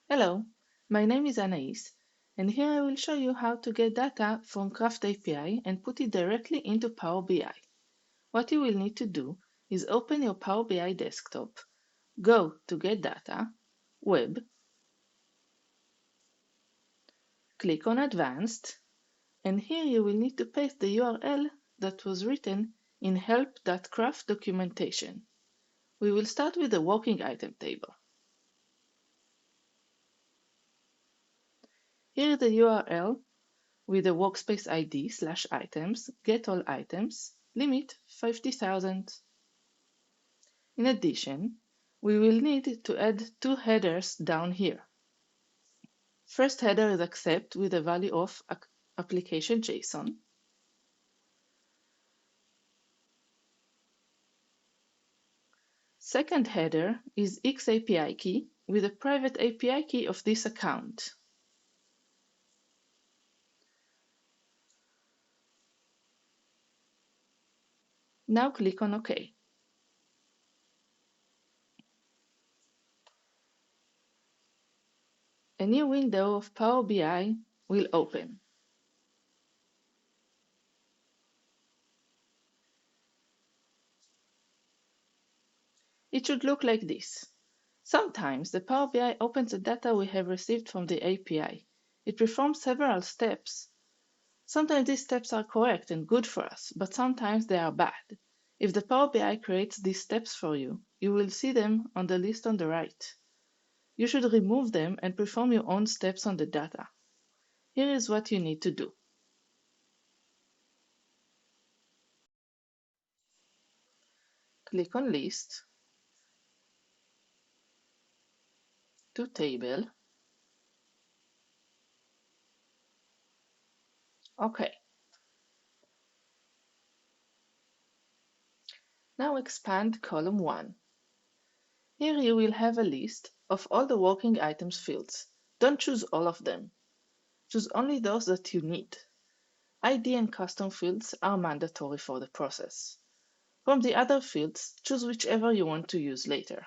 Hello, my name is Anais, and here I will show you how to get data from Craft API and put it directly into Power BI. What you will need to do is open your Power BI desktop, go to Get Data, Web, click on Advanced, and here you will need to paste the URL that was written in help.craft documentation. We will start with the working item table. Here is the URL with the workspace ID /items, get all items, limit 50,000. In addition, we will need to add two headers down here. First header is accept with a value of application JSON. Second header is XAPI key with a private API key of this account. Now click on OK. A new window of Power BI will open. It should look like this. Sometimes the Power BI opens the data we have received from the API. It performs several steps. Sometimes these steps are correct and good for us, but sometimes they are bad. If the Power BI creates these steps for you, you will see them on the list on the right. You should remove them and perform your own steps on the data. Here is what you need to do. Click on List, to Table. OK. Now expand column 1. Here you will have a list of all the working items fields. Don't choose all of them. Choose only those that you need. ID and custom fields are mandatory for the process. From the other fields, choose whichever you want to use later.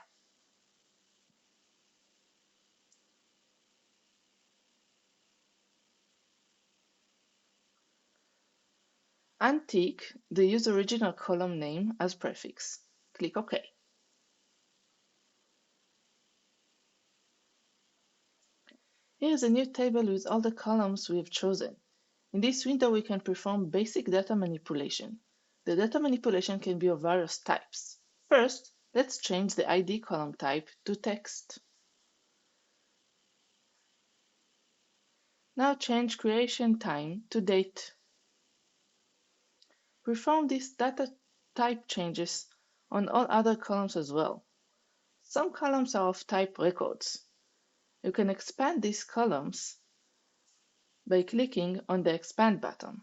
Untick the Use Original Column Name as prefix. Click OK. Here is a new table with all the columns we have chosen. In this window, we can perform basic data manipulation. The data manipulation can be of various types. First, let's change the ID column type to text. Now change creation time to date. Perform these data type changes on all other columns as well. Some columns are of type records. You can expand these columns by clicking on the Expand button.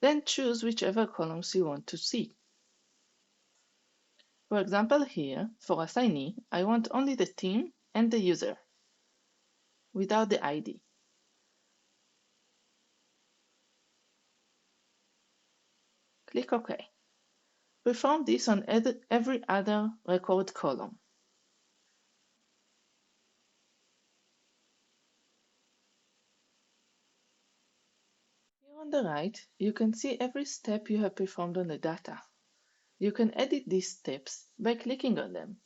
Then choose whichever columns you want to see. For example, here, for assignee, I want only the team and the user, without the ID. Click OK. Perform this on every other record column. Here on the right, you can see every step you have performed on the data. You can edit these steps by clicking on them.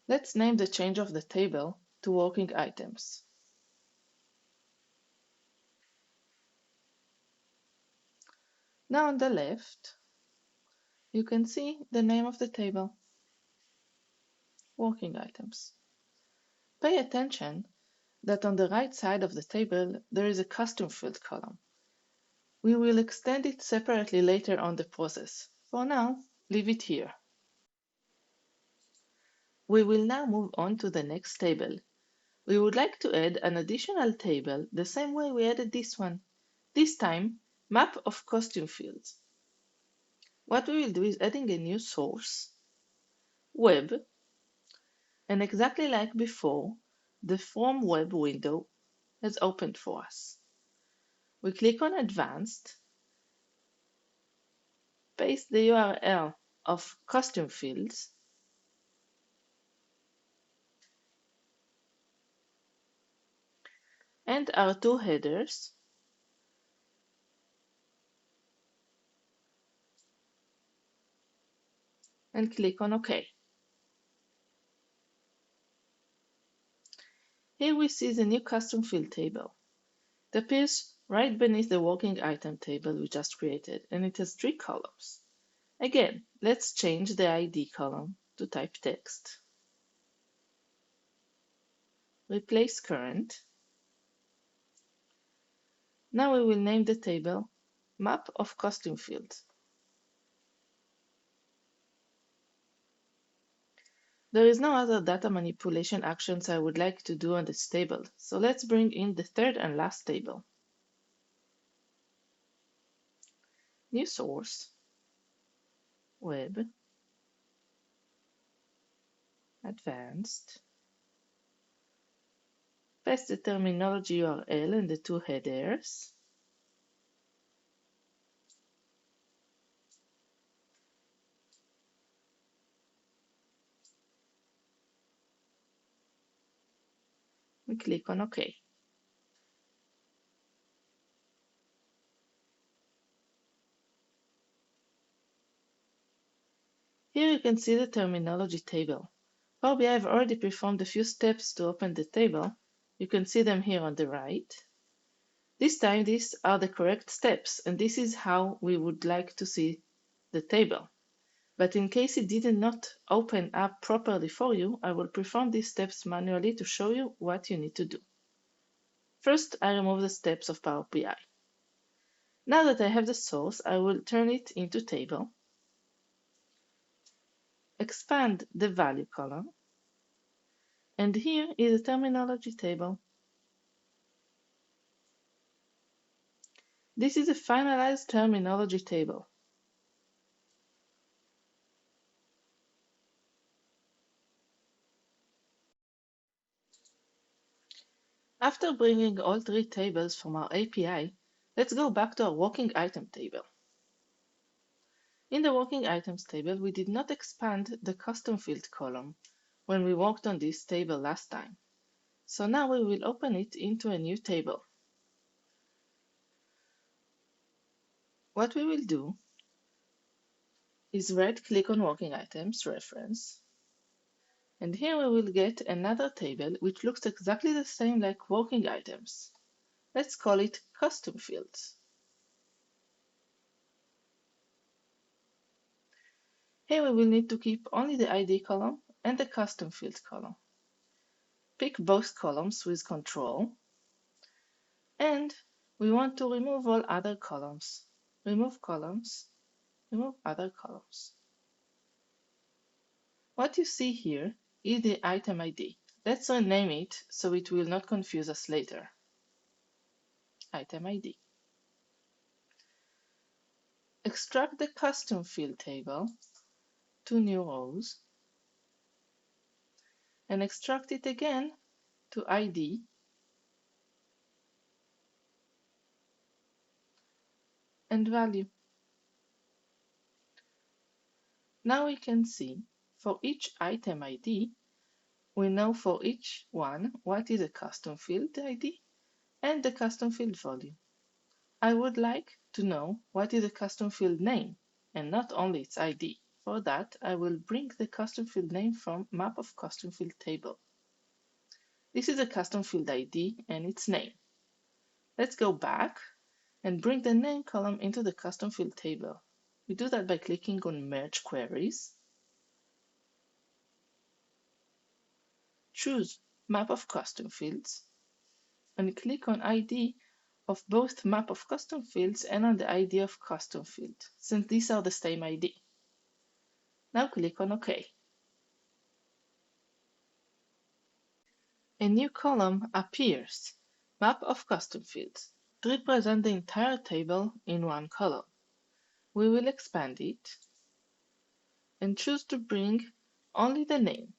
Let's name the change of the table to working items. Now on the left, you can see the name of the table, working items. Pay attention that on the right side of the table there is a custom field column. We will extend it separately later on the process. For now, leave it here. We will now move on to the next table. We would like to add an additional table the same way we added this one. This time, map of costume fields. What we will do is adding a new source, web, and exactly like before, the From Web window has opened for us. We click on Advanced, paste the URL of custom fields and our two headers, and click on OK. Here we see the new custom field table. It appears right beneath the working item table we just created, and it has 3 columns. Again, let's change the ID column to type text. Replace current. Now we will name the table Map of Custom Fields. There is no other data manipulation actions I would like to do on this table, so let's bring in the third and last table. New source, web, advanced. Paste the terminology URL and the 2 headers. We click on OK. Here you can see the terminology table. PowerBI have already performed a few steps to open the table. You can see them here on the right. This time these are the correct steps, and this is how we would like to see the table. But in case it did not open up properly for you, I will perform these steps manually to show you what you need to do. First, I remove the steps of PowerBI. Now that I have the source, I will turn it into table, expand the value column, and here is the terminology table. This is a finalized terminology table. After bringing all 3 tables from our API, let's go back to our working item table. In the working items table, we did not expand the custom field column when we worked on this table last time. So now we will open it into a new table. What we will do is right-click on Working Items, Reference, and here we will get another table which looks exactly the same like Working Items. Let's call it Custom Fields. Here we will need to keep only the ID column and the Custom Field column. Pick both columns with Control, and we want to remove all other columns. Remove columns, remove other columns. What you see here is the item ID. Let's rename it so it will not confuse us later. Item ID. Extract the custom field table, 2 new rows, and extract it again to ID and value. Now we can see for each item ID, we know for each one what is a custom field ID and the custom field value. I would like to know what is a custom field name and not only its ID. For that, I will bring the custom field name from Map of Custom Field table. This is a custom field ID and its name. Let's go back and bring the name column into the custom field table. We do that by clicking on Merge Queries. Choose Map of Custom Fields and click on ID of both Map of Custom Fields and on the ID of Custom Field, since these are the same ID. Now click on OK. A new column appears, Map of Custom Fields, to represent the entire table in one column. We will expand it and choose to bring only the name.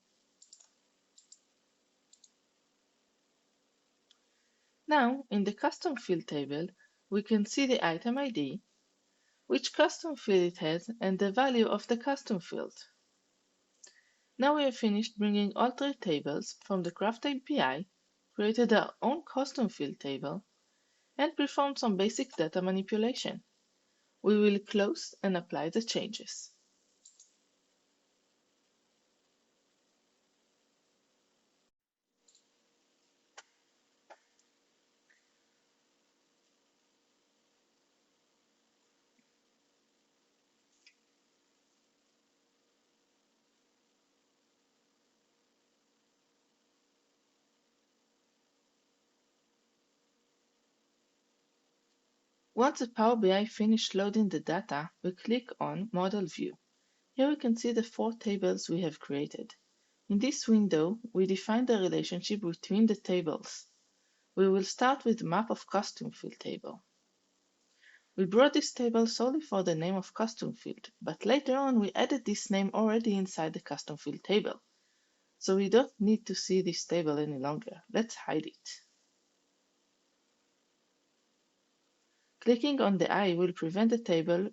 Now, in the custom field table, we can see the item ID, which custom field it has, and the value of the custom field. Now we have finished bringing all three tables from the Craft API, created our own custom field table, and performed some basic data manipulation. We will close and apply the changes. Once the Power BI finished loading the data, we click on Model View. Here we can see the four tables we have created. In this window, we define the relationship between the tables. We will start with the Map of Custom Field table. We brought this table solely for the name of custom field, but later on we added this name already inside the custom field table. So we don't need to see this table any longer. Let's hide it. Clicking on the eye will prevent the table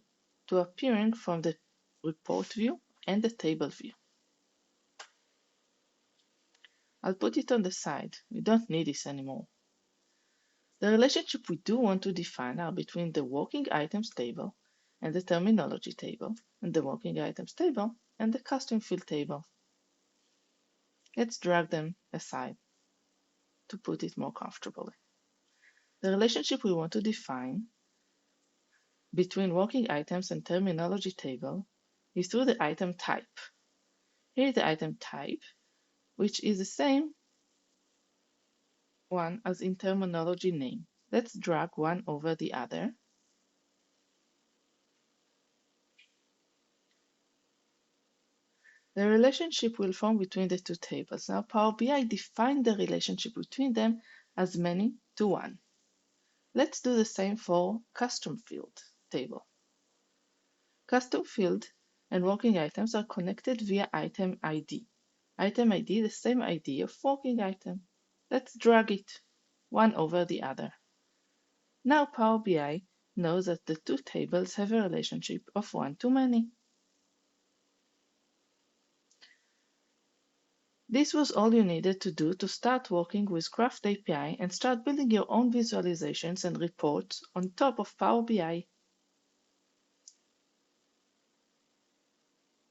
to appearing from the report view and the table view. I'll put it on the side. We don't need this anymore. The relationship we do want to define are between the working items table and the terminology table, and the working items table and the custom field table. Let's drag them aside to put it more comfortably. The relationship we want to define between working items and terminology table is through the item type. Here is the item type, which is the same one as in terminology name. Let's drag one over the other. The relationship will form between the two tables. Now Power BI defined the relationship between them as many to one. Let's do the same for custom field table. Custom field and working items are connected via item ID. Item ID, the same ID of working item. Let's drag it one over the other. Now Power BI knows that the two tables have a relationship of one to many. This was all you needed to do to start working with Craft API and start building your own visualizations and reports on top of Power BI.